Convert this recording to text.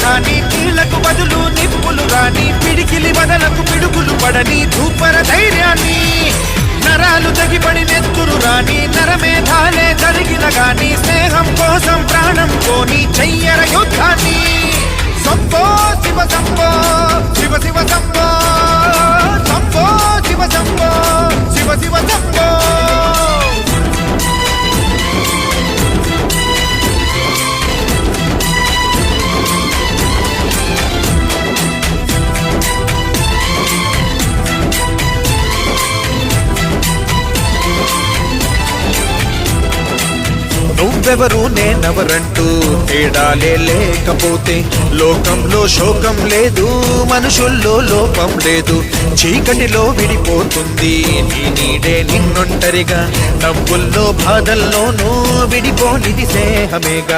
గాని నీళ్లకు బదులు నిప్పులు రాని పిడికిలి బదలకు పిడుగులు పడని ధూపర ధైర్యాన్ని నరాలు తెగిపడి నెత్తురు రాని నరమేధాలే జరిగిన గాని స్నేహం కోసం ప్రాణం కోని చెయ్యర యుద్ధాన్ని శంభో శివ శంభో శివ శివ శంభో శంభో శివ శంభో శివ శివ శంభో నువ్వెవరు నేనెవరంటూ తేడాలే లేకపోతే లోకంలో శోకం లేదు, మనుషుల్లో లోపం లేదు. చీకటిలో విడిపోతుంది నీ నీడే నిన్నొంటరిగా, నవ్వుల్లో బాధల్లోనూ విడిపోనిది స్నేహమేగా.